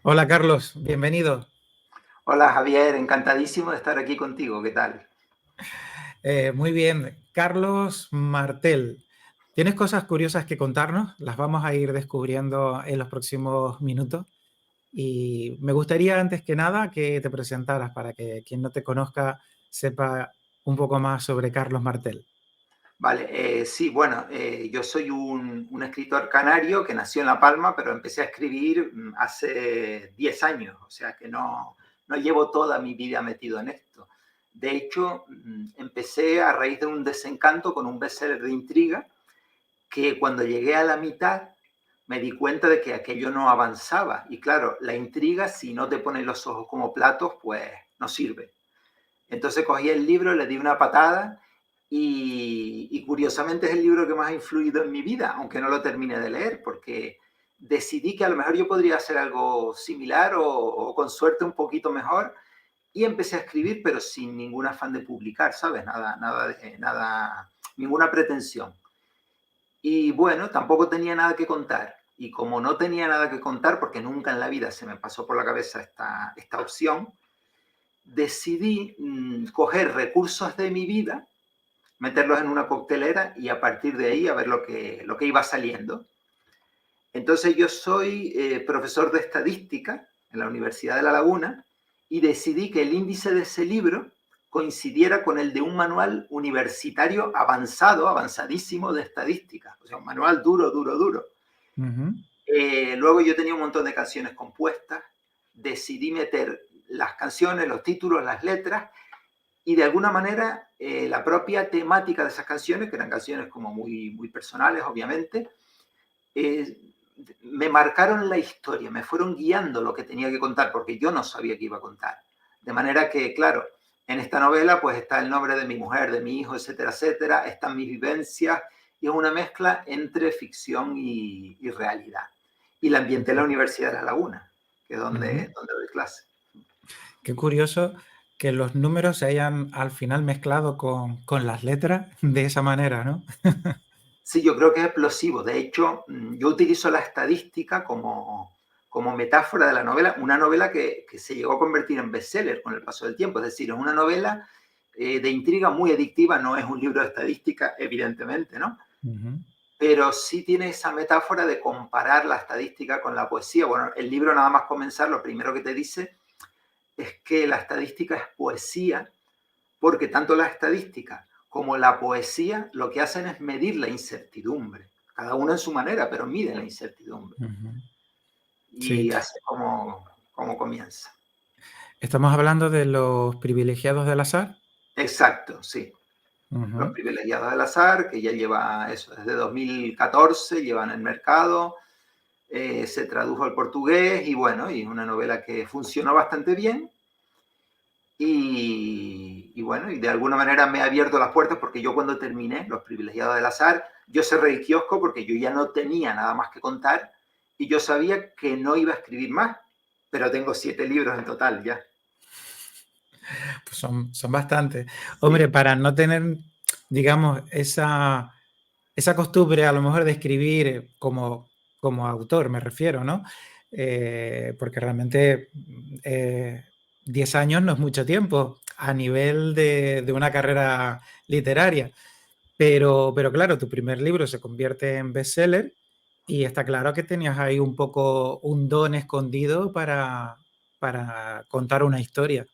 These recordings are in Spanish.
Hola Carlos, bienvenido. Hola Javier, encantadísimo de estar aquí contigo. ¿Qué tal? Muy bien, Carlos Martel. ¿Tienes cosas curiosas que contarnos? Las vamos a ir descubriendo en los próximos minutos. Y me gustaría antes que nada que te presentaras para que quien no te conozca sepa un poco más sobre Carlos Martel. Vale, sí, bueno, yo soy un escritor canario que nació en La Palma, pero empecé a escribir hace 10 años, o sea que no llevo toda mi vida metido en esto. De hecho, empecé a raíz de un desencanto con un bestseller de intriga que cuando llegué a la mitad me di cuenta de que aquello no avanzaba. Y claro, la intriga, si no te pones los ojos como platos, pues no sirve. Entonces cogí el libro, le di una patada y curiosamente es el libro que más ha influido en mi vida, aunque no lo termine de leer, porque decidí que a lo mejor yo podría hacer algo similar o con suerte un poquito mejor y empecé a escribir, pero sin ningún afán de publicar, ¿sabes? Nada, ninguna pretensión. Y bueno, tampoco tenía nada que contar. Y como no tenía nada que contar, porque nunca en la vida se me pasó por la cabeza esta opción, decidí coger recursos de mi vida, meterlos en una coctelera y a partir de ahí a ver lo que iba saliendo. Entonces yo soy profesor de estadística en la Universidad de La Laguna y decidí que el índice de ese libro coincidiera con el de un manual universitario avanzado, avanzadísimo de estadística. O sea, un manual duro, duro, duro. Ujú. Luego yo tenía un montón de canciones compuestas, decidí meter las canciones, los títulos, las letras y de alguna manera la propia temática de esas canciones, que eran canciones como muy personales, obviamente, eh, me marcaron la historia, me fueron guiando lo que tenía que contar, porque yo no sabía qué iba a contar. De manera que, claro, en esta novela pues está el nombre de mi mujer, de mi hijo, etcétera, etcétera, están mis vivencias, y es una mezcla entre ficción y realidad. Y la ambienté en la Universidad de La Laguna, que es Ujú. donde doy clase. Qué curioso que los números se hayan al final mezclado con las letras de esa manera, ¿no? Sí, yo creo que es explosivo. De hecho, yo utilizo la estadística como metáfora de la novela, una novela que se llegó a convertir en bestseller con el paso del tiempo. Es decir, es una novela de intriga muy adictiva, no es un libro de estadística, evidentemente, ¿no? Ujú. Pero sí tiene esa metáfora de comparar la estadística con la poesía. Bueno, el libro nada más comenzar, lo primero que te dice es que la estadística es poesía porque tanto la estadística como la poesía lo que hacen es medir la incertidumbre, cada uno en su manera, pero mide la incertidumbre. Ujú. Sí, Y así como comienza. estamos hablando de los privilegiados del azar. Exacto, sí. Los Ujú. privilegiados del azar, que ya lleva eso desde 2014, llevan el mercado, se tradujo al portugués y bueno, y es una novela que funcionó bastante bien. Y bueno, y de alguna manera me ha abierto las puertas porque yo cuando terminé Los privilegiados del azar, yo cerré el kiosco porque yo ya no tenía nada más que contar y yo sabía que no iba a escribir más, pero tengo 7 libros en total ya. Pues son bastantes. Hombre, Sí, para no tener, digamos, esa costumbre a lo mejor de escribir como autor, me refiero, ¿no? Porque realmente 10 años no es mucho tiempo a nivel de una carrera literaria. Pero claro, tu primer libro se convierte en bestseller y está claro que tenías ahí un poco un don escondido para contar una historia.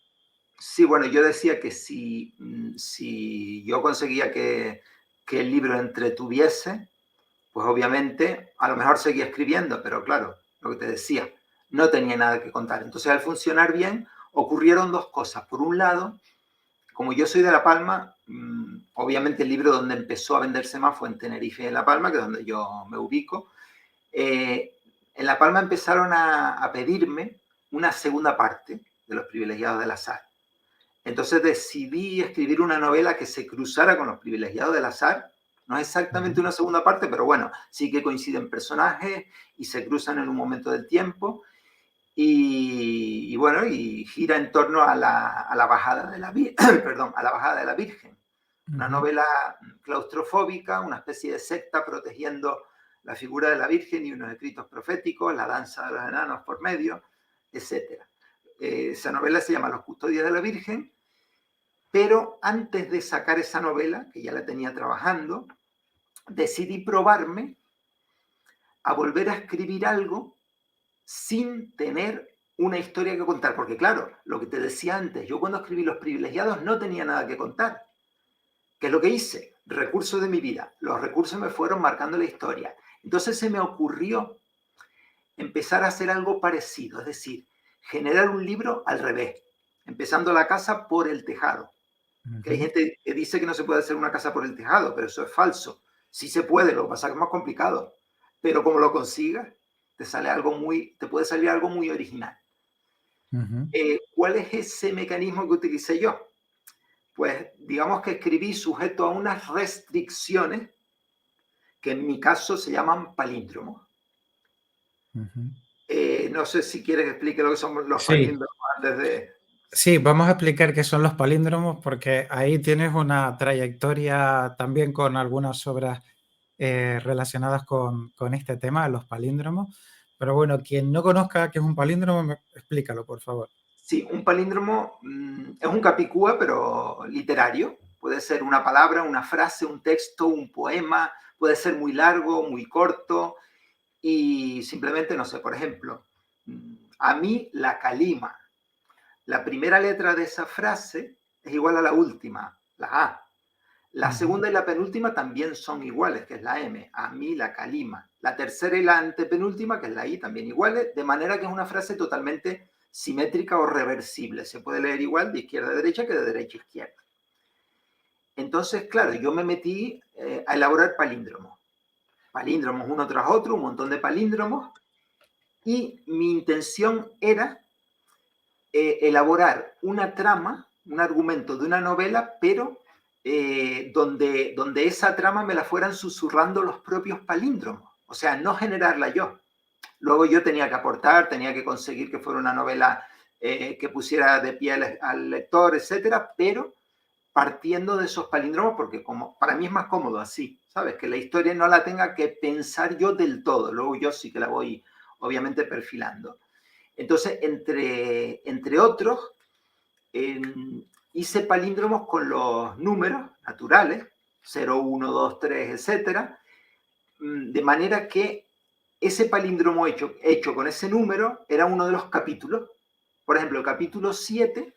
sí, bueno, yo decía que si yo conseguía que el libro entretuviese, pues obviamente a lo mejor seguía escribiendo, pero claro, lo que te decía, no tenía nada que contar. Entonces al funcionar bien, ocurrieron dos cosas. Por un lado, como yo soy de La Palma, obviamente el libro donde empezó a venderse más fue en Tenerife y en La Palma, que es donde yo me ubico. En La Palma empezaron a pedirme una segunda parte de Los privilegiados del azar. Entonces decidí escribir una novela que se cruzara con Los privilegiados del azar. No es exactamente una segunda parte, pero bueno, sí que coinciden personajes y se cruzan en un momento del tiempo. Y bueno, y gira en torno a la bajada de la perdón, a la bajada de la Virgen. Una Ujú. novela claustrofóbica, una especie de secta protegiendo la figura de la Virgen y unos escritos proféticos, la danza de los enanos por medio. etc. Esa novela se llama Los Custodios de la Virgen, pero antes de sacar esa novela, que ya la tenía trabajando, decidí probarme a volver a escribir algo sin tener una historia que contar. Porque claro, lo que te decía antes, yo cuando escribí Los Privilegiados no tenía nada que contar. ¿Qué es lo que hice? Recursos de mi vida. Los recursos me fueron marcando la historia. Entonces se me ocurrió empezar a hacer algo parecido, es decir, generar un libro al revés, empezando la casa por el tejado. Que hay gente que dice que no se puede hacer una casa por el tejado, pero eso es falso. Sí se puede, lo que pasa es que es más complicado. Pero como lo consigas, te puede salir algo muy original. ¿Cuál es ese mecanismo que utilicé yo? Pues digamos que escribí sujeto a unas restricciones que en mi caso se llaman palíndromos. No sé si quieres que explique lo que son los Sí, palíndromos antes de... sí, vamos a explicar qué son los palíndromos porque ahí tienes una trayectoria también con algunas obras relacionadas con este tema, los palíndromos. Pero bueno, quien no conozca qué es un palíndromo, explícalo, por favor. Sí, un palíndromo es un capicúa, pero literario. Puede ser una palabra, una frase, un texto, un poema. Puede ser muy largo, muy corto. Y simplemente, no sé, por ejemplo, a mí la calima. La primera letra de esa frase es igual a la última, la A. La segunda y la penúltima también son iguales, que es la M. A mí la calima. La tercera y la antepenúltima, que es la I, también iguales, de manera que es una frase totalmente simétrica o reversible. Se puede leer igual de izquierda a derecha que de derecha a izquierda. Entonces, claro, yo me metí a elaborar palíndromos. Palíndromos uno tras otro, un montón de palíndromos. Y mi intención era elaborar una trama, un argumento de una novela, pero donde esa trama me la fueran susurrando los propios palíndromos. O sea, no generarla yo. Luego yo tenía que aportar, tenía que conseguir que fuera una novela que pusiera de pie al lector, etcétera, pero partiendo de esos palíndromos, porque como para mí es más cómodo así, ¿sabes? Que la historia no la tenga que pensar yo del todo, luego yo sí que la voy obviamente perfilando. Entonces, entre otros, hice palíndromos con los números naturales, 0, 1, 2, 3, etcétera, de manera que ese palíndromo hecho con ese número era uno de los capítulos. Por ejemplo, el capítulo 7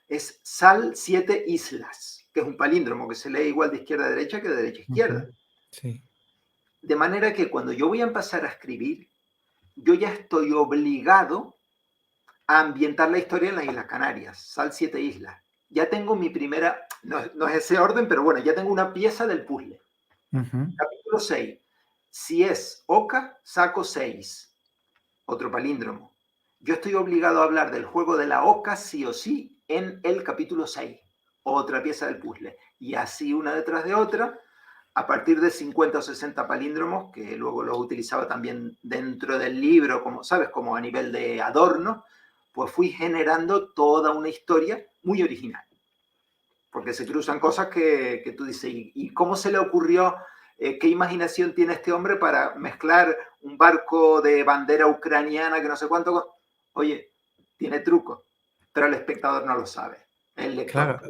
es Sal 7 Islas, que es un palíndromo que se lee igual de izquierda a derecha que de derecha a izquierda. Sí. De manera que cuando yo voy a empezar a escribir, yo ya estoy obligado a ambientar la historia en las Islas Canarias, Sal 7 Islas. Ya tengo mi primera, no es ese orden, pero bueno, ya tengo una pieza del puzzle. Capítulo 6. Si es Oca, saco 6. Otro palíndromo. Yo estoy obligado a hablar del juego de la Oca sí o sí en el capítulo 6. Otra pieza del puzzle. Y así una detrás de otra, a partir de 50 o 60 palíndromos, que luego los utilizaba también dentro del libro, como sabes, como a nivel de adorno, pues fui generando toda una historia muy original. Porque se cruzan cosas que tú dices, ¿y cómo se le ocurrió? ¿Qué imaginación tiene este hombre para mezclar un barco de bandera ucraniana que no sé cuánto? Oye, tiene truco, pero el espectador no lo sabe, el lector. Claro.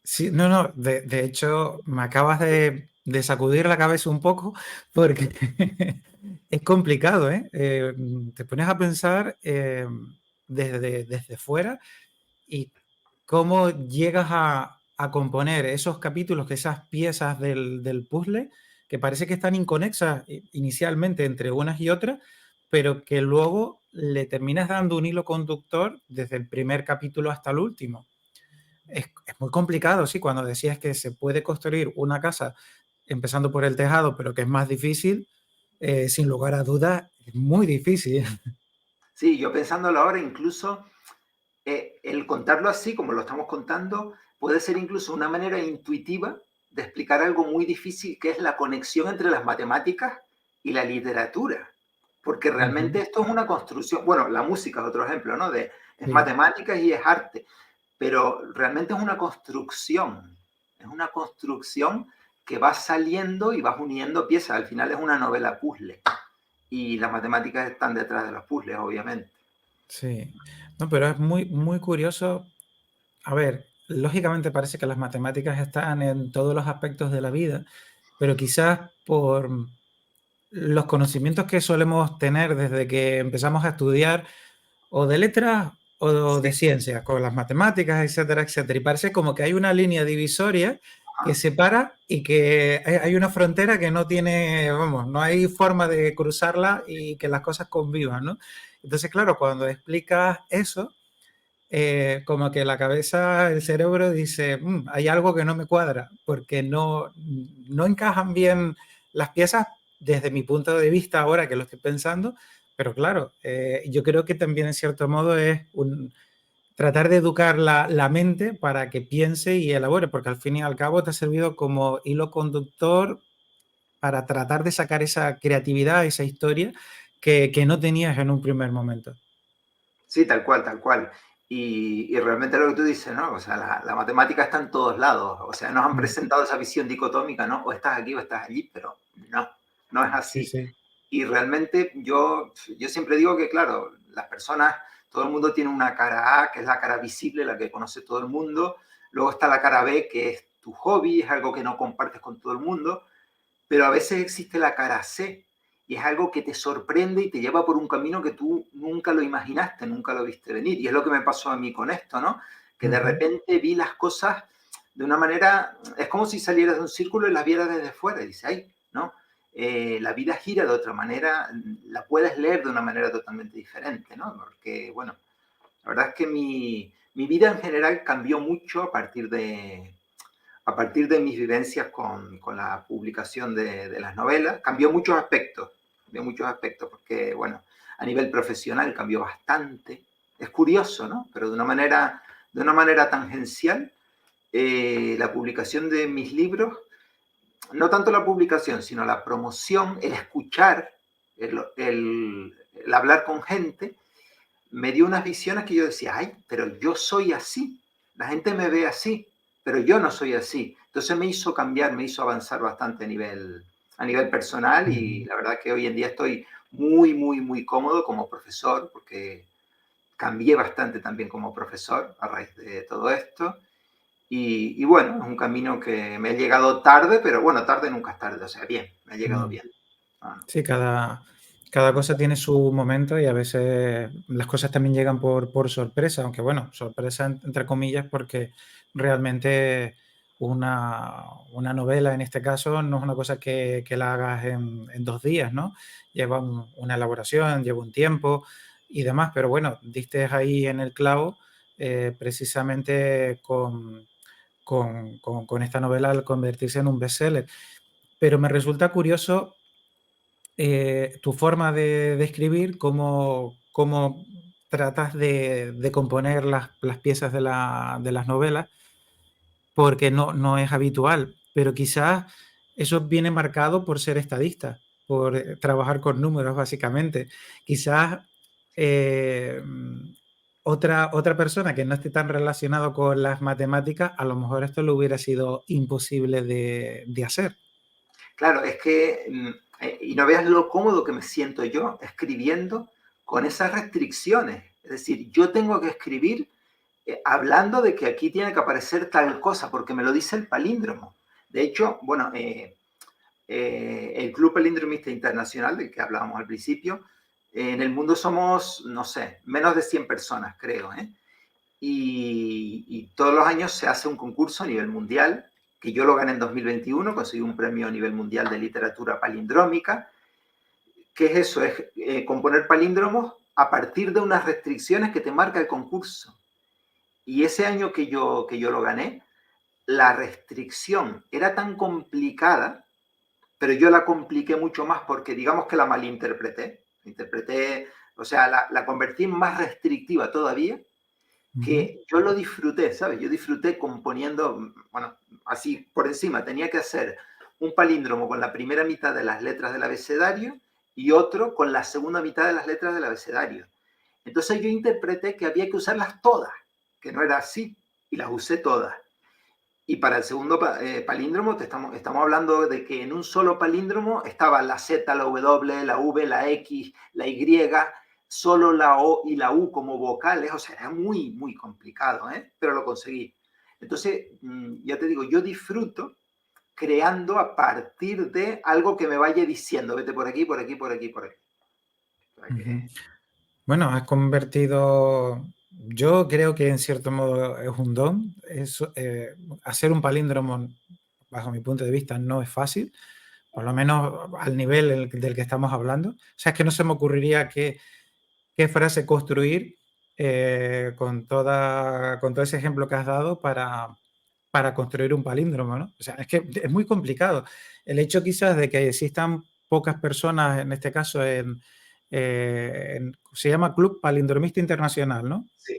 Sí, no, de hecho, me acabas de sacudir la cabeza un poco porque es complicado, ¿eh? Te pones a pensar desde fuera y cómo llegas a componer esos capítulos, esas piezas del puzzle que parece que están inconexas inicialmente entre unas y otras, pero que luego le terminas dando un hilo conductor desde el primer capítulo hasta el último. Es muy complicado, sí, cuando decías que se puede construir una casa empezando por el tejado, pero que es más difícil, sin lugar a dudas, es muy difícil. Sí, yo pensándolo ahora, incluso el contarlo así, como lo estamos contando, puede ser incluso una manera intuitiva de explicar algo muy difícil, que es la conexión entre las matemáticas y la literatura. Porque realmente esto es una construcción, bueno, la música es otro ejemplo, ¿no? Es Sí. matemáticas y es arte, pero realmente es una construcción que va saliendo y vas uniendo piezas, al final es una novela puzzle, y las matemáticas están detrás de los puzzles, obviamente. Sí. No, pero es muy, muy curioso. A ver, lógicamente parece que las matemáticas están en todos los aspectos de la vida, pero quizás por los conocimientos que solemos tener desde que empezamos a estudiar, o de letras o de Sí, ciencias, con las matemáticas, etcétera, etcétera. Y parece como que hay una línea divisoria que ajá. separa y que hay una frontera que no tiene, vamos, no hay forma de cruzarla y que las cosas convivan, ¿no? Entonces, claro, cuando explicas eso, como que la cabeza, el cerebro dice, hay algo que no me cuadra, porque no encajan bien las piezas desde mi punto de vista ahora que lo estoy pensando, pero claro, yo creo que también en cierto modo es tratar de educar la mente para que piense y elabore, porque al fin y al cabo te ha servido como hilo conductor para tratar de sacar esa creatividad, esa historia que no tenías en un primer momento. Sí, tal cual, tal cual. Y realmente lo que tú dices, ¿no? O sea, la matemática está en todos lados. O sea, nos han Mm, presentado esa visión dicotómica, ¿no? O estás aquí o estás allí, pero no, no es sí, así. sí. Y realmente yo siempre digo que, claro, las personas, todo el mundo tiene una cara A, que es la cara visible, la que conoce todo el mundo. Luego está la cara B, que es tu hobby, es algo que no compartes con todo el mundo. Pero a veces existe la cara C y es algo que te sorprende y te lleva por un camino que tú nunca lo imaginaste, nunca lo viste venir. Y es lo que me pasó a mí con esto, ¿no? Que de Ujú, repente vi las cosas de una manera, es como si salieras de un círculo y las vieras desde fuera y dices, ay, ¿no? La vida gira de otra manera, la puedes leer de una manera totalmente diferente, ¿no? Porque, bueno, la verdad es que mi vida en general cambió mucho a partir de mis vivencias con la publicación de las novelas, cambió muchos aspectos, porque, bueno, a nivel profesional cambió bastante. Es curioso, ¿no? Pero de una manera tangencial, la publicación de mis libros, no tanto la publicación, sino la promoción, el escuchar, el hablar con gente, me dio unas visiones que yo decía, ay, pero yo soy así, la gente me ve así, pero yo no soy así. Entonces me hizo cambiar, me hizo avanzar bastante a nivel personal y ujú. la verdad que hoy en día estoy muy, muy, muy cómodo como profesor porque cambié bastante también como profesor a raíz de todo esto. Y bueno, es un camino que me ha llegado tarde, pero bueno, tarde nunca es tarde, o sea, bien, me ha llegado Mm. bien. Ah, Sí, cada cosa tiene su momento y a veces las cosas también llegan por sorpresa, aunque bueno, sorpresa entre comillas, porque realmente una novela en este caso no es una cosa que la hagas en 2 días, ¿no? Lleva una elaboración, lleva un tiempo y demás, pero bueno, diste ahí en el clavo precisamente con esta novela al convertirse en un bestseller. Pero me resulta curioso tu forma de escribir, cómo tratas de componer las piezas de las novelas, porque no es habitual, pero quizás eso viene marcado por ser estadista, por trabajar con números, básicamente. Quizás eh, otra persona que no esté tan relacionado con las matemáticas, a lo mejor esto le hubiera sido imposible de hacer. claro, es que, y no veas lo cómodo que me siento yo escribiendo con esas restricciones. Es decir, yo tengo que escribir hablando de que aquí tiene que aparecer tal cosa, porque me lo dice el palíndromo. De hecho, bueno, el Club Palindromista Internacional, del que hablábamos al principio, en el mundo somos, no sé, menos de 100 personas, creo, ¿eh? Y todos los años se hace un concurso a nivel mundial, que yo lo gané en 2021, conseguí un premio a nivel mundial de literatura palindrómica. ¿Qué es eso? Es componer palíndromos a partir de unas restricciones que te marca el concurso. Y ese año que yo lo gané, la restricción era tan complicada, pero yo la compliqué mucho más porque digamos que la malinterpreté. Interpreté, o sea, la convertí en más restrictiva todavía, Ujú. que yo lo disfruté, ¿sabes? Yo disfruté componiendo, bueno, así por encima, tenía que hacer un palíndromo con la primera mitad de las letras del abecedario y otro con la segunda mitad de las letras del abecedario. Entonces yo interpreté que había que usarlas todas, que no era así, y las usé todas. Y para el segundo palíndromo estamos hablando de que en un solo palíndromo estaba la Z, la W, la V, la X, la Y, solo la O y la U como vocales, o sea, era muy, muy complicado, ¿eh? Pero lo conseguí. Entonces, ya te digo, yo disfruto creando a partir de algo que me vaya diciendo, vete por aquí, por aquí, por aquí, por aquí. O sea Ujú. que, Bueno, has convertido, yo creo que en cierto modo es un don. Hacer un palíndromo, bajo mi punto de vista, no es fácil, por lo menos al nivel del que estamos hablando. O sea, es que no se me ocurriría qué frase construir con todo ese ejemplo que has dado para construir un palíndromo, ¿no? O sea, es que es muy complicado. El hecho quizás de que existan pocas personas, en este caso se llama Club Palindromista Internacional, ¿no? sí.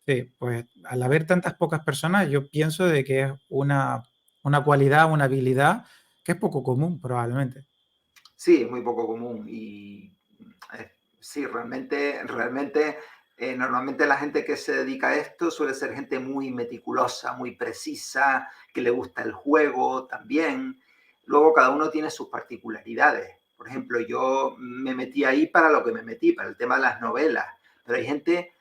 Sí, pues al haber tantas pocas personas, yo pienso de que es una cualidad, una habilidad que es poco común probablemente. Sí, es muy poco común y sí, realmente, normalmente la gente que se dedica a esto suele ser gente muy meticulosa, muy precisa, que le gusta el juego también. Luego cada uno tiene sus particularidades. Por ejemplo, yo me metí ahí para lo que me metí, para el tema de las novelas, pero hay gente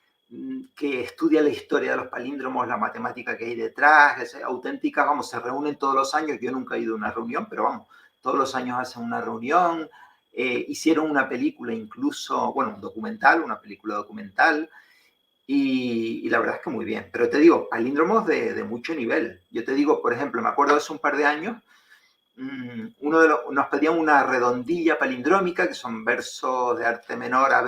que estudia la historia de los palíndromos, la matemática que hay detrás, es auténtica, vamos, se reúnen todos los años, yo nunca he ido a una reunión, pero vamos, todos los años hacen una reunión, hicieron una película incluso, bueno, un documental, una película documental, y la verdad es que muy bien. Pero te digo, palíndromos de mucho nivel. Yo te digo, por ejemplo, me acuerdo hace un par de años, nos pedían una redondilla palindrómica, que son versos de arte menor A,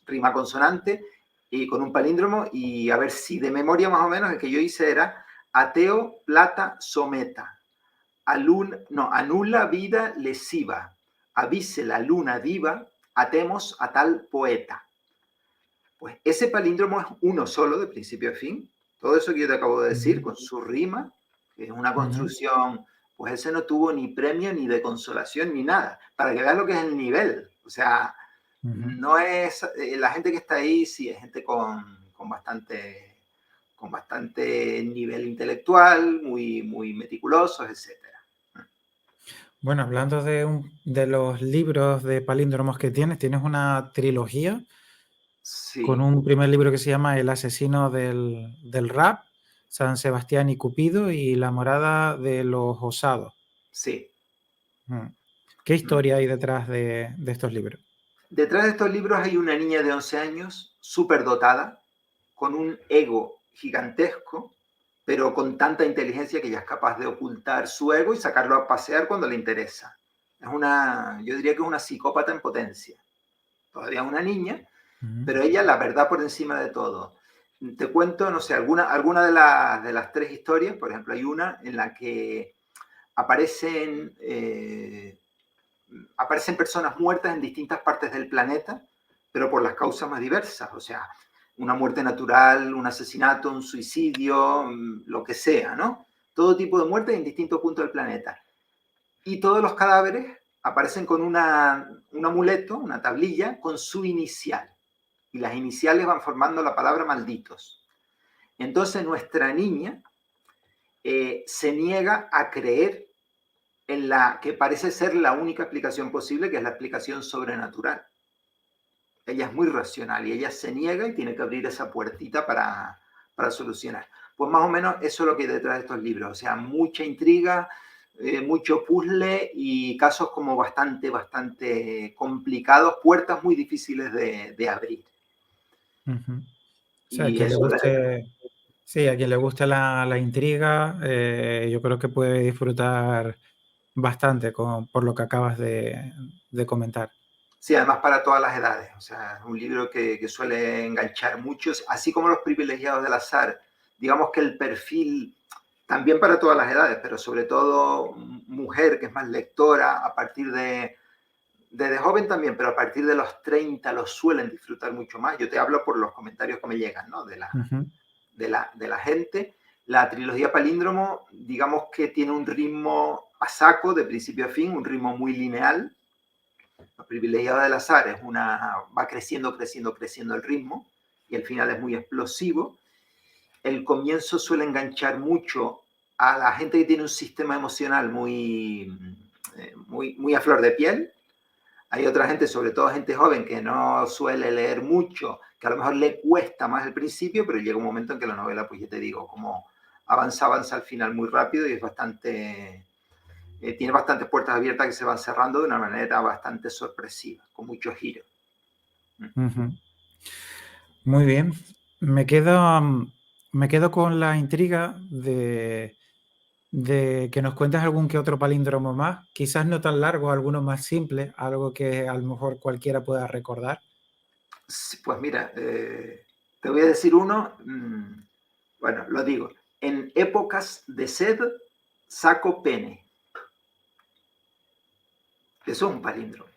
rima consonante, y con un palíndromo, y a ver si de memoria más o menos el que yo hice era ateo, plata, someta. Anula vida lesiva, avise la luna diva, atemos a tal poeta. Pues ese palíndromo es uno solo, de principio a fin. Todo eso que yo te acabo de decir, Ujú, con su rima, que es una ujú, construcción, pues ese no tuvo ni premio, ni de consolación, ni nada. Para que veas lo que es el nivel. O sea, ujú. no es, la gente que está ahí, sí, es gente con bastante nivel intelectual, muy, muy meticulosos, etcétera. Bueno, hablando de los libros de palíndromos que tienes una trilogía con Sí, un primer libro que se llama El asesino del rap, San Sebastián y Cupido y La morada de los osados. sí. Mm. ¿Qué Mm. historia hay detrás de estos libros? Detrás de estos libros hay una niña de 11 años, súper dotada, con un ego gigantesco, pero con tanta inteligencia que ella es capaz de ocultar su ego y sacarlo a pasear cuando le interesa. Yo diría que es una psicópata en potencia. Todavía es una niña, Ujú, pero ella la verdad por encima de todo. Te cuento, no sé, alguna de las tres historias, por ejemplo, hay una en la que aparecen aparecen personas muertas en distintas partes del planeta, pero por las causas más diversas, o sea, una muerte natural, un asesinato, un suicidio, lo que sea, ¿no? Todo tipo de muertes en distintos puntos del planeta. Y todos los cadáveres aparecen con un amuleto, una tablilla, con su inicial. Y las iniciales van formando la palabra malditos. Entonces nuestra niña se niega a creer en la que parece ser la única explicación posible, que es la explicación sobrenatural. Ella es muy racional y ella se niega y tiene que abrir esa puertita para solucionar. Pues más o menos eso es lo que hay detrás de estos libros, o sea, mucha intriga, mucho puzzle y casos como bastante complicados, puertas muy difíciles de abrir. ujú. Sí, a Y quien le eso es guste, sí, a quien le guste la intriga, yo creo que puede disfrutar bastante por lo que acabas de comentar. sí, además para todas las edades. O sea, es un libro que suele enganchar muchos, así como Los privilegiados del azar. Digamos que el perfil, también para todas las edades, pero sobre todo mujer, que es más lectora, a partir de joven también, pero a partir de los 30 los suelen disfrutar mucho más. Yo te hablo por los comentarios que me llegan, ¿no? Ujú, De la gente. La trilogía Palíndromo, digamos que tiene un ritmo a saco, de principio a fin, un ritmo muy lineal, los privilegiados del azar va creciendo el ritmo y el final es muy explosivo. El comienzo suele enganchar mucho a la gente que tiene un sistema emocional muy a flor de piel, Hay otra gente, sobre todo gente joven, que no suele leer mucho, que a lo mejor le cuesta más al principio, pero llega un momento en que la novela, pues ya te digo, como avanza al final muy rápido y es bastante, tiene bastantes puertas abiertas que se van cerrando de una manera bastante sorpresiva, con muchos giros. Ujú. Muy bien. Me quedo, me quedo con la intriga de que nos cuentes algún que otro palíndromo más, quizás no tan largo, alguno más simple, algo que a lo mejor cualquiera pueda recordar. Pues mira, te voy a decir uno, bueno, lo digo, en épocas de sed saco pene. Eso es un palíndromo.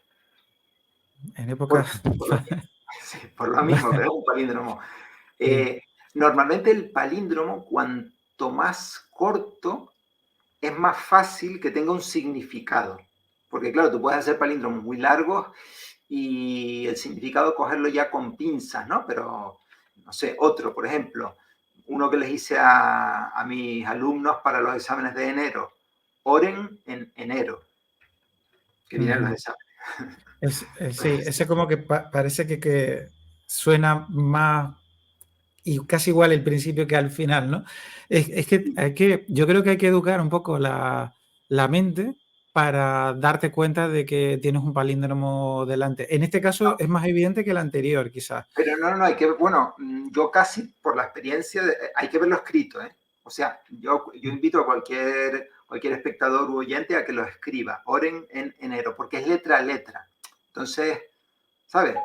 En época... Por lo, sí, por lo mismo, pero es un palíndromo. Normalmente el palíndromo, cuanto más corto, es más fácil que tenga un significado. Porque claro, tú puedes hacer palíndromos muy largos y el significado cogerlo ya con pinzas, ¿no? Pero, no sé, otro, por ejemplo, uno que les hice a mis alumnos para los exámenes de enero, oren en enero, que vienen los exámenes. Sí, Pues, ese como que parece que suena más y casi igual el principio que al final, ¿no? Es que, yo creo que hay que educar un poco la mente para darte cuenta de que tienes un palíndromo delante. En este caso es más evidente que el anterior, quizás. pero no, hay que, bueno, yo casi por la experiencia, hay que verlo escrito, ¿eh? O sea, yo invito a cualquier espectador u oyente a que lo escriba, oren en enero, porque es letra a letra. Entonces, ¿sabes?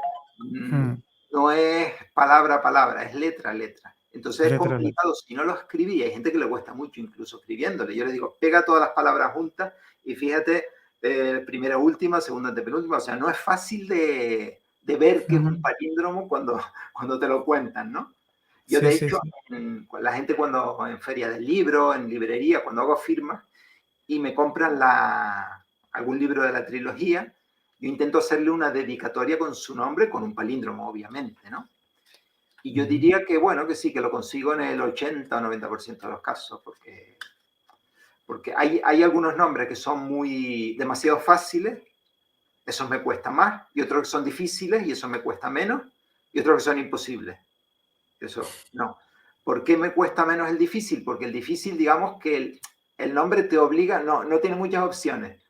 No es palabra a palabra, es letra a letra. Entonces es Letra, letra. complicado si no lo escribí. Hay gente que le cuesta mucho incluso escribiéndole. Yo les digo, pega todas las palabras juntas y fíjate, primera, última, segunda, antepenúltima. O sea, no es fácil de ver que es un palíndromo cuando te lo cuentan, ¿no? Yo, Sí, de sí, hecho, sí. la gente cuando en feria del libro, en librería, cuando hago firmas y me compran algún libro de la trilogía, yo intento hacerle una dedicatoria con su nombre, con un palíndromo, obviamente, ¿no? Y yo diría que, bueno, que sí, que lo consigo en el 80 o 90% de los casos, porque hay algunos nombres que son demasiado fáciles, esos me cuesta más, y otros que son difíciles, y eso me cuesta menos, y otros que son imposibles. Eso, no. ¿Por qué me cuesta menos el difícil? Porque el difícil, digamos que el nombre te obliga, no tiene muchas opciones.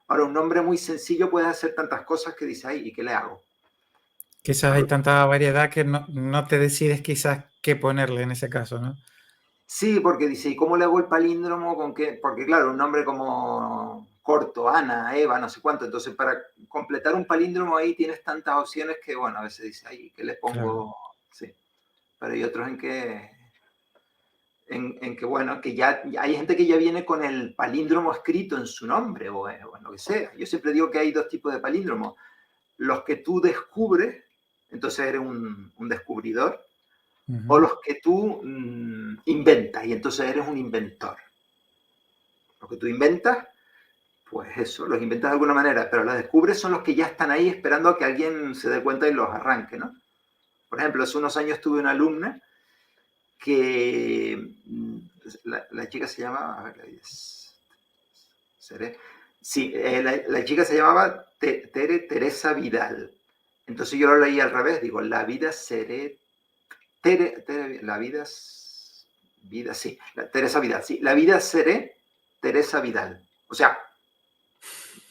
Ahora, un nombre muy sencillo puedes hacer tantas cosas que dices, ay, ¿y qué le hago? Quizás hay tanta variedad que no te decides quizás qué ponerle en ese caso, ¿no? Sí, porque dice, ¿y cómo le hago el palíndromo con qué? Porque claro, un nombre como corto, Ana, Eva, no sé cuánto. Entonces, para completar un palíndromo ahí tienes tantas opciones que, bueno, a veces dice, ay, ¿qué le Claro. pongo? Sí. Pero hay otros en que, bueno, que ya hay gente que ya viene con el palíndromo escrito en su nombre o en lo que sea. Yo siempre digo que hay dos tipos de palíndromos. Los que tú descubres, entonces eres un descubridor, o los que tú inventas, y entonces eres un inventor. Los que tú inventas, pues eso, los inventas de alguna manera, pero los descubres son los que ya están ahí esperando a que alguien se dé cuenta y los arranque, ¿no? Por ejemplo, hace unos años tuve una alumna que la chica se llamaba, a ver, sí, la chica se llamaba Teresa Vidal. Entonces yo lo leí al revés, digo, la vida seré, la vida, sí, Teresa Vidal, sí, la vida seré Teresa Vidal. O sea,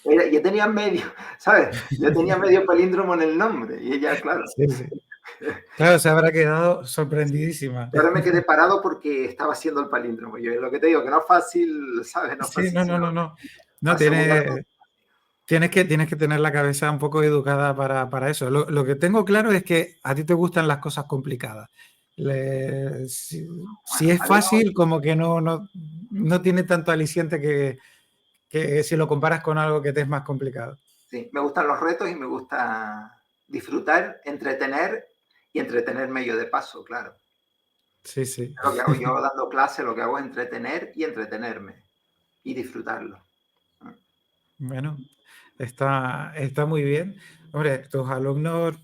ya tenía medio, ¿sabes? Ya tenía medio palíndromo en el nombre y ella, claro. Sí, sí. Claro, se habrá quedado sorprendidísima. Y ahora me quedé parado porque estaba haciendo el palíndromo. Yo lo que te digo, que no es fácil, ¿sabes? No es Sí, fácil, no, no, sino no, no. No, asegurarlo. tienes que tener la cabeza un poco educada para eso. Lo que tengo claro es que a ti te gustan las cosas complicadas. Si Bueno, es fácil, como que no tiene tanto aliciente que si lo comparas con algo que te es más complicado. sí, me gustan los retos y me gusta disfrutar, entretener y entretenerme yo de paso, claro. Sí, sí. Lo que hago yo dando clase, lo que hago es entretener y entretenerme y disfrutarlo. Bueno, está muy bien. Hombre, tus alumnos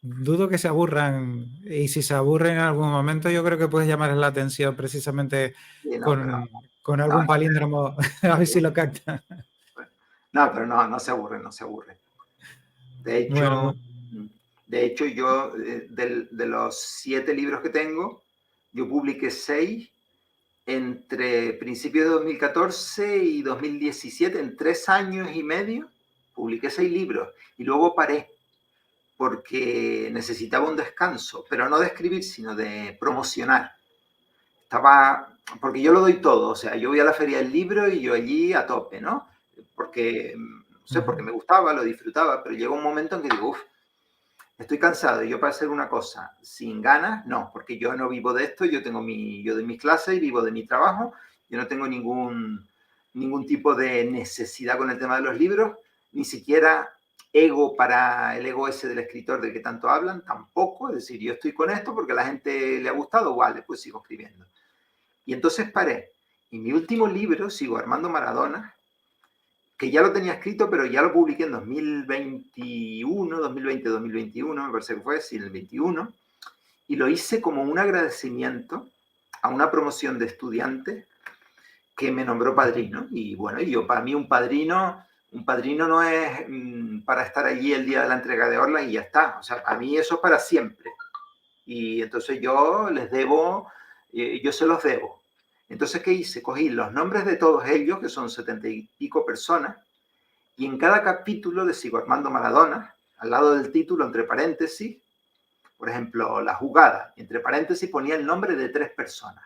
dudo que se aburran y si se aburren en algún momento yo creo que puedes llamarles la atención precisamente Sí, no, pero con no, algún palíndromo a ver si lo captan. no, pero no se aburre, no se aburre. De hecho, Bueno, de hecho yo, de los 7 libros que tengo, yo publiqué 6 entre principios de 2014 y 2017, en 3 años y medio, publiqué 6 libros y luego paré porque necesitaba un descanso, pero no de escribir, sino de promocionar. Porque yo lo doy todo, o sea, yo voy a la feria del libro y yo allí a tope, ¿no? Porque, no sé, porque me gustaba, lo disfrutaba, pero llegó un momento en que digo, uff, estoy cansado. Y yo para hacer una cosa sin ganas, no, porque yo no vivo de esto, yo doy mis clases y vivo de mi trabajo, yo no tengo ningún tipo de necesidad con el tema de los libros, ni siquiera ego para el ego ese del escritor del que tanto hablan, tampoco, es decir, yo estoy con esto porque a la gente le ha gustado, vale, pues sigo escribiendo. Y entonces paré. Y mi último libro, Sigo Armando Maradona, que ya lo tenía escrito, pero ya lo publiqué en 2021, 2020, 2021, me parece que fue, sí, en el 21, y lo hice como un agradecimiento a una promoción de estudiantes que me nombró padrino. Y bueno, yo para mí un padrino no es para estar allí el día de la entrega de orlas y ya está. O sea, para mí eso es para siempre. Y entonces yo les debo, yo se los debo. Entonces, ¿qué hice? Cogí los nombres de todos ellos, que son 70 y pico personas, y en cada capítulo de Sigo Armando Maradona, al lado del título, entre paréntesis, por ejemplo, la jugada, entre paréntesis ponía el nombre de 3 personas.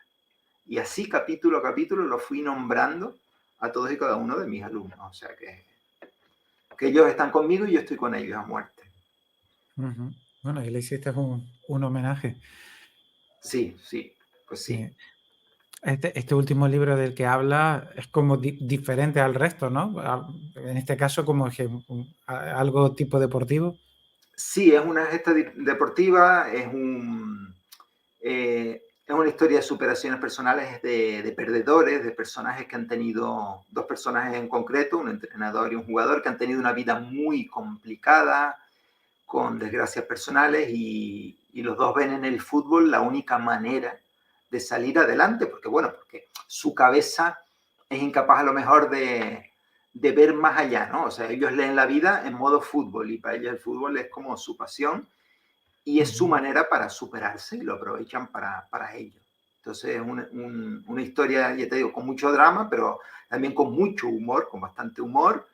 Y así, capítulo a capítulo, lo fui nombrando a todos y cada uno de mis alumnos. O sea que ellos están conmigo y yo estoy con ellos a muerte. bueno, y le hiciste un homenaje. Sí, sí, pues sí. Sí. Este último libro del que habla es como diferente al resto, ¿no? En este caso, como algo tipo deportivo. Sí, es una gesta deportiva, es una historia de superaciones personales de perdedores, de personajes que han tenido, 2 personajes en concreto, un entrenador y un jugador, que han tenido una vida muy complicada, con desgracias personales, y los dos ven en el fútbol la única manera de salir adelante, porque bueno, porque su cabeza es incapaz a lo mejor de ver más allá, ¿no? O sea, ellos leen la vida en modo fútbol y para ellos el fútbol es como su pasión y es su manera para superarse y lo aprovechan para ello. Entonces es una historia, ya te digo, con mucho drama, pero también con mucho humor, con bastante humor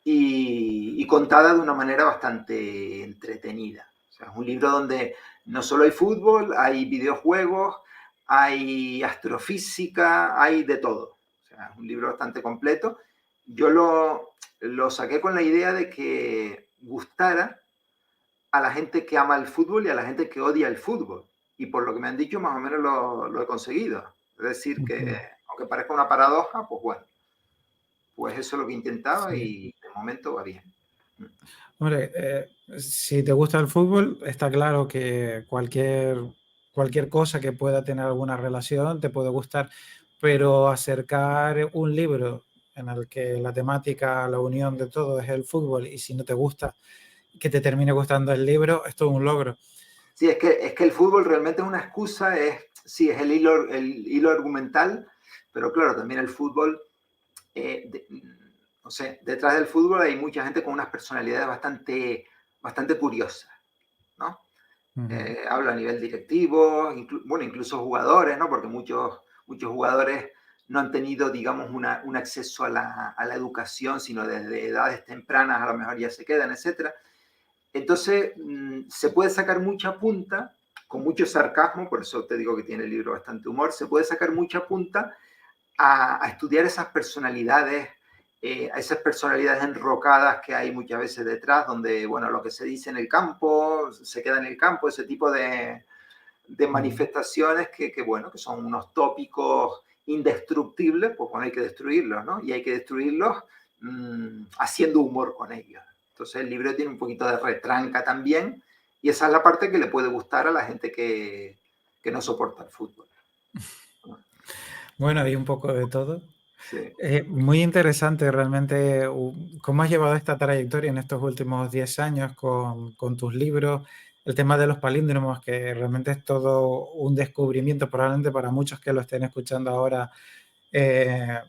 y contada de una manera bastante entretenida. O sea, es un libro donde no solo hay fútbol, hay videojuegos, hay astrofísica, hay de todo. O sea, es un libro bastante completo. Yo lo saqué con la idea de que gustara a la gente que ama el fútbol y a la gente que odia el fútbol. Y por lo que me han dicho, más o menos lo he conseguido. Es decir, que aunque parezca una paradoja, pues bueno, pues eso es lo que intentaba Sí. y de momento va bien. Hombre, si te gusta el fútbol, está claro que cualquier cosa que pueda tener alguna relación te puede gustar, pero acercar un libro en el que la temática, la unión de todo es el fútbol y si no te gusta, que te termine gustando el libro, esto es un logro. Sí, es que el fútbol realmente es una excusa, sí, es el hilo argumental, pero claro, también el fútbol, no sé, detrás del fútbol hay mucha gente con unas personalidades bastante curiosas, ¿no? Hablo a nivel directivo, bueno, incluso jugadores, ¿no? Porque muchos jugadores no han tenido, digamos, un acceso a la educación, sino desde edades tempranas a lo mejor ya se quedan, etcétera. Entonces, se puede sacar mucha punta, con mucho sarcasmo, por eso te digo que tiene el libro bastante humor, se puede sacar mucha punta a estudiar esas personalidades, a esas personalidades enrocadas que hay muchas veces detrás, donde, bueno, lo que se dice en el campo, se queda en el campo, ese tipo de manifestaciones bueno, que son unos tópicos indestructibles, pues bueno, hay que destruirlos, ¿no? Y hay que destruirlos haciendo humor con ellos. Entonces el libro tiene un poquito de retranca también, y esa es la parte que le puede gustar a la gente que no soporta el fútbol. Bueno, hay un poco de todo. Sí. Muy interesante realmente cómo has llevado esta trayectoria en estos últimos 10 años con tus libros, el tema de los palíndromos, que realmente es todo un descubrimiento, probablemente para muchos que lo estén escuchando ahora, eh,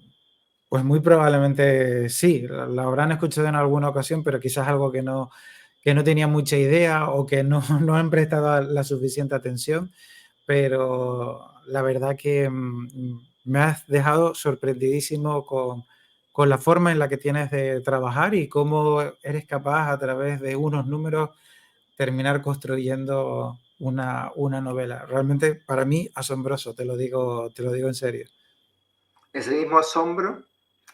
pues muy probablemente sí, lo habrán escuchado en alguna ocasión, pero quizás algo que no tenían mucha idea o que no, no han prestado la suficiente atención, pero la verdad que me has dejado sorprendidísimo con la forma en la que tienes de trabajar y cómo eres capaz a través de unos números terminar construyendo una novela. Realmente para mí asombroso, te lo digo en serio. Ese mismo asombro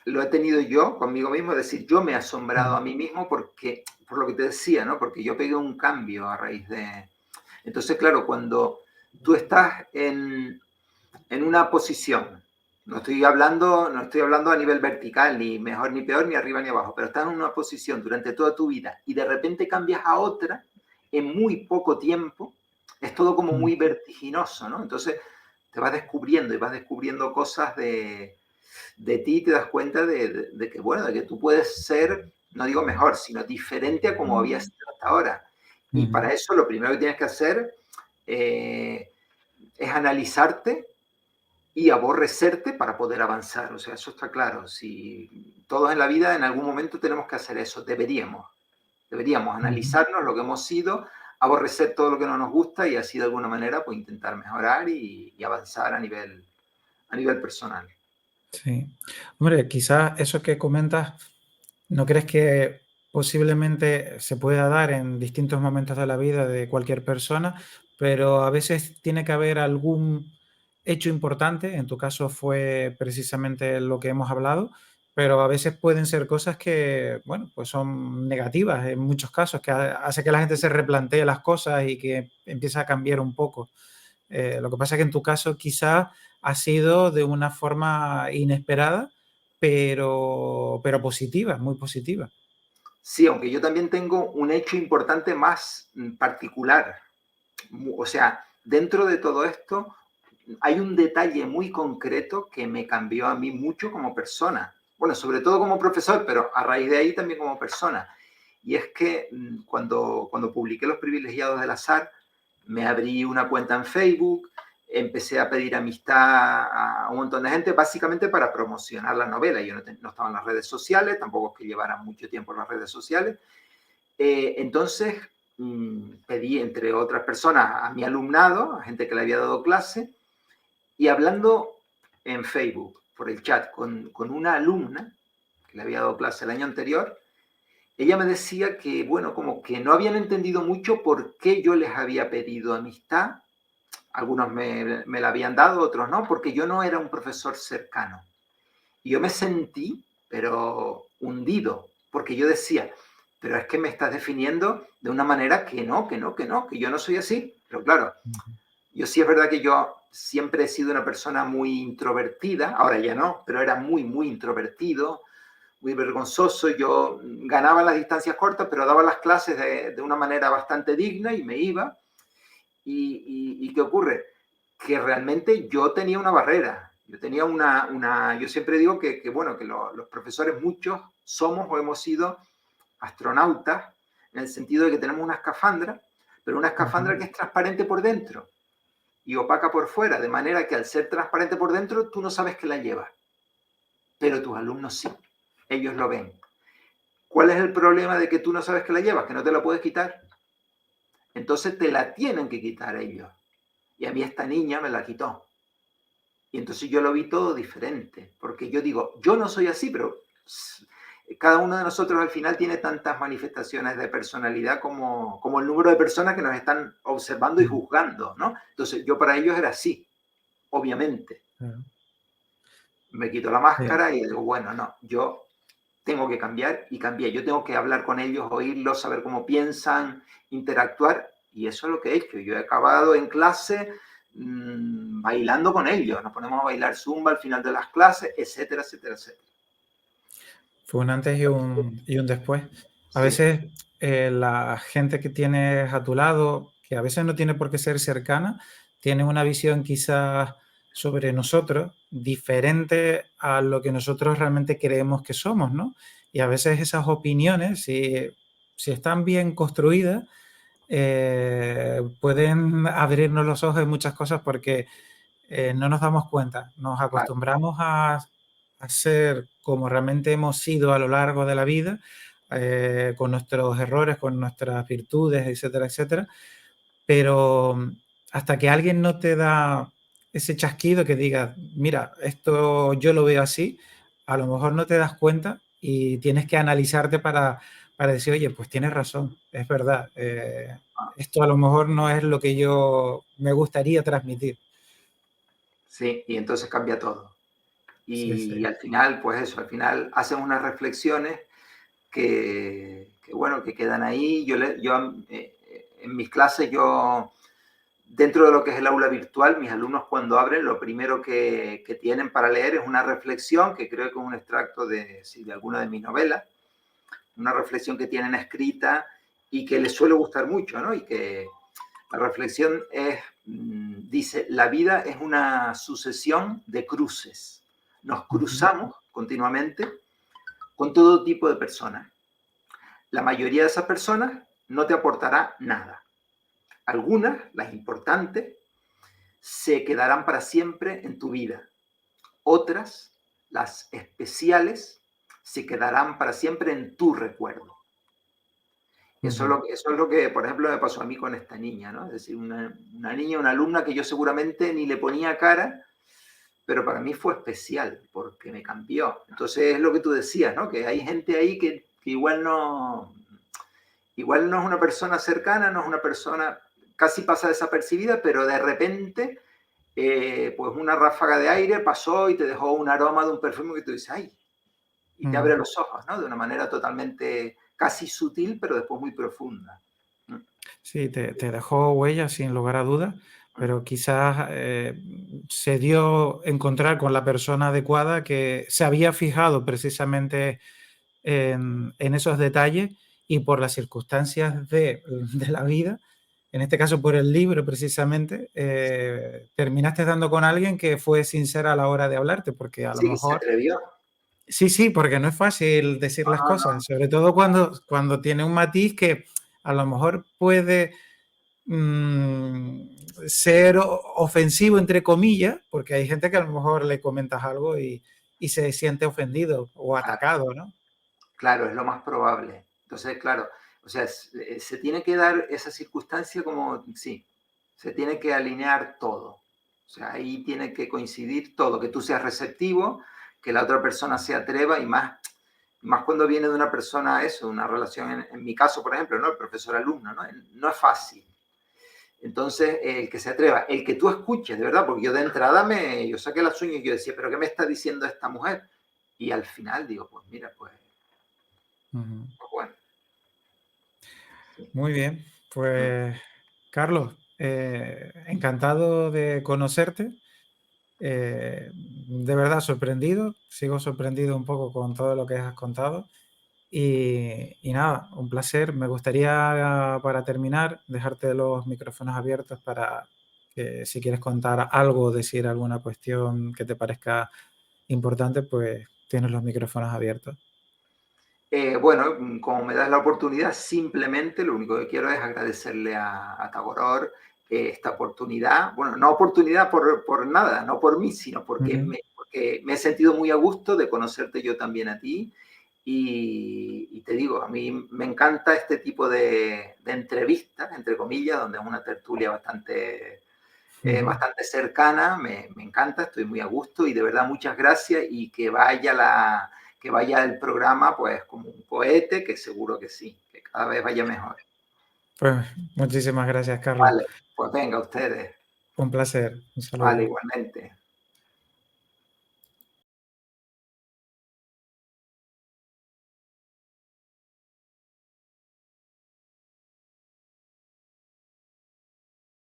lo he tenido yo conmigo mismo, es decir, yo me he asombrado a Mm, mí mismo porque, por lo que te decía, ¿no? Porque yo pegué un cambio a raíz de... Entonces, claro, cuando tú estás en una posición, no estoy hablando a nivel vertical, ni mejor ni peor, ni arriba ni abajo, pero estás en una posición durante toda tu vida y de repente cambias a otra en muy poco tiempo, es todo como mm, muy vertiginoso, ¿no? Entonces te vas descubriendo y vas descubriendo cosas de ti y te das cuenta de que, bueno, de que tú puedes ser, no digo mejor, sino diferente a como habías sido hasta ahora. Y ujú, para eso lo primero que tienes que hacer es analizarte y aborrecerte para poder avanzar. O sea, eso está claro. Si todos en la vida en algún momento tenemos que hacer eso, deberíamos ujú. analizarnos lo que hemos sido, aborrecer todo lo que no nos gusta y así de alguna manera pues intentar mejorar y avanzar a nivel personal. Sí. Hombre, quizás eso que comentas, ¿no crees que posiblemente se pueda dar en distintos momentos de la vida de cualquier persona, pero a veces tiene que haber algún hecho importante? En tu caso fue precisamente lo que hemos hablado, pero a veces pueden ser cosas que, bueno, pues son negativas en muchos casos, que hace que la gente se replantee las cosas y que empiece a cambiar un poco. Lo que pasa es que en tu caso quizás ha sido de una forma inesperada, pero positiva, muy positiva. Sí, aunque yo también tengo un hecho importante más particular. O sea, dentro de todo esto hay un detalle muy concreto que me cambió a mí mucho como persona. Bueno, sobre todo como profesor, pero a raíz de ahí también como persona. Y es que cuando publiqué Los privilegiados del azar, me abrí una cuenta en Facebook, empecé a pedir amistad a un montón de gente, básicamente para promocionar la novela. Yo no estaba en las redes sociales, tampoco es que llevara mucho tiempo en las redes sociales. Entonces, pedí, entre otras personas, a mi alumnado, a gente que le había dado clase, y hablando en Facebook, por el chat, con una alumna que le había dado clase el año anterior, ella me decía que, bueno, como que no habían entendido mucho por qué yo les había pedido amistad. Algunos me la habían dado, otros no, porque yo no era un profesor cercano. Y yo me sentí, pero hundido, porque yo decía, pero es que me estás definiendo de una manera que no, que yo no soy así. Pero claro, yo sí es verdad que yo siempre he sido una persona muy introvertida, ahora ya no, pero era muy, muy introvertido, muy vergonzoso. Yo ganaba las distancias cortas, pero daba las clases de una manera bastante digna y me iba. ¿Y qué ocurre? Que realmente yo tenía una barrera. Yo tenía yo siempre digo bueno, que los profesores muchos somos o hemos sido astronautas en el sentido de que tenemos una escafandra, pero una escafandra Ujú. que es transparente por dentro y opaca por fuera, de manera que al ser transparente por dentro tú no sabes que la llevas, pero tus alumnos sí, ellos lo ven. ¿Cuál es el problema de que tú no sabes que la llevas? Que no te la puedes quitar. Entonces te la tienen que quitar ellos. Y a mí esta niña me la quitó. Y entonces yo lo vi todo diferente, porque yo digo, yo no soy así, pero cada uno de nosotros al final tiene tantas manifestaciones de personalidad como el número de personas que nos están observando y Mm, juzgando, ¿no? Entonces yo para ellos era así, obviamente. claro. Me quito la Sí. máscara y digo, bueno, no, yo tengo que cambiar y cambié. Yo tengo que hablar con ellos, oírlos, saber cómo piensan, interactuar. Y eso es lo que he hecho. Yo he acabado en clase bailando con ellos. Nos ponemos a bailar zumba al final de las clases, etcétera, etcétera, etcétera. Fue un antes y un después. A Sí, veces la gente que tienes a tu lado, que a veces no tiene por qué ser cercana, tiene una visión quizás sobre nosotros diferente a lo que nosotros realmente creemos que somos, ¿no? Y a veces esas opiniones, si están bien construidas, pueden abrirnos los ojos en muchas cosas porque no nos damos cuenta, nos claro. acostumbramos a ser como realmente hemos sido a lo largo de la vida, con nuestros errores, con nuestras virtudes, etcétera, etcétera. Pero hasta que alguien no te da ese chasquido que diga, mira, esto yo lo veo así, a lo mejor no te das cuenta y tienes que analizarte para decir, oye, pues tienes razón, es verdad, esto a lo mejor no es lo que yo me gustaría transmitir. Sí, y entonces cambia todo. Sí, Y sí. al final, pues eso, al final hacen unas reflexiones que bueno, que quedan ahí. En mis clases, yo, dentro de lo que es el aula virtual, mis alumnos cuando abren, lo primero que tienen para leer es una reflexión, que creo que es un extracto de, sí, de alguna de mis novelas, una reflexión que tienen escrita y que les suele gustar mucho, ¿no? Y que la reflexión es, dice, la vida es una sucesión de cruces. Nos Ujú. cruzamos continuamente con todo tipo de personas. La mayoría de esas personas no te aportará nada. Algunas, las importantes, se quedarán para siempre en tu vida. Otras, las especiales, se quedarán para siempre en tu recuerdo. Ujú. Eso es lo que, por ejemplo, me pasó a mí con esta niña, ¿no? Es decir, una niña, una alumna que yo seguramente ni le ponía cara, pero para mí fue especial porque me cambió. Entonces es lo que tú decías, ¿no? Que hay gente ahí que igual no es una persona cercana, no es una persona, casi pasa desapercibida, pero de repente, pues una ráfaga de aire pasó y te dejó un aroma de un perfume que tú dices, ay, y te Mm. abre los ojos, ¿no? De una manera totalmente casi sutil, pero después muy profunda. Mm, Sí, te dejó huella sin lugar a dudas, pero quizás se dio encontrar con la persona adecuada que se había fijado precisamente en esos detalles y por las circunstancias de la vida, en este caso por el libro precisamente, terminaste dando con alguien que fue sincera a la hora de hablarte, porque a lo sí, se mejor atrevió. sí, sí, porque no es fácil decir No, las no, no, cosas, sobre todo cuando tiene un matiz que a lo mejor puede mm, ser ofensivo, entre comillas, porque hay gente que a lo mejor le comentas algo y se siente ofendido o claro, atacado, ¿no? claro, es lo más probable. Entonces, claro, o sea, se tiene que dar esa circunstancia como, sí, se tiene que alinear todo. O sea, ahí tiene que coincidir todo, que tú seas receptivo, que la otra persona se atreva y más cuando viene de una persona, eso, una relación, en mi caso, por ejemplo, ¿no? El profesor-alumno, ¿no? No es fácil. Entonces, el que se atreva, el que tú escuches, de verdad, porque yo de entrada yo saqué las uñas y yo decía, pero ¿qué me está diciendo esta mujer? Y al final digo, pues mira, Ujú. pues bueno, sí. Muy bien, Mm. pues Carlos, encantado de conocerte. De verdad sorprendido, sigo sorprendido un poco con todo lo que has contado. Y nada, un placer. Me gustaría, para terminar, dejarte los micrófonos abiertos para que si quieres contar algo o decir alguna cuestión que te parezca importante, pues tienes los micrófonos abiertos. Bueno, como me das la oportunidad, simplemente lo único que quiero es agradecerle a Tagoror esta oportunidad. Bueno, no oportunidad por nada, no por mí, sino Ujú. porque me he sentido muy a gusto de conocerte yo también a ti. Y te digo, a mí me encanta este tipo de entrevistas, entre comillas, donde es una tertulia Ujú. bastante cercana, me encanta, estoy muy a gusto y de verdad muchas gracias y que vaya el programa pues como un cohete, que seguro que sí, que cada vez vaya mejor. Pues muchísimas gracias, Carlos. Vale, pues venga ustedes, Un placer. Un vale, saludo. igualmente.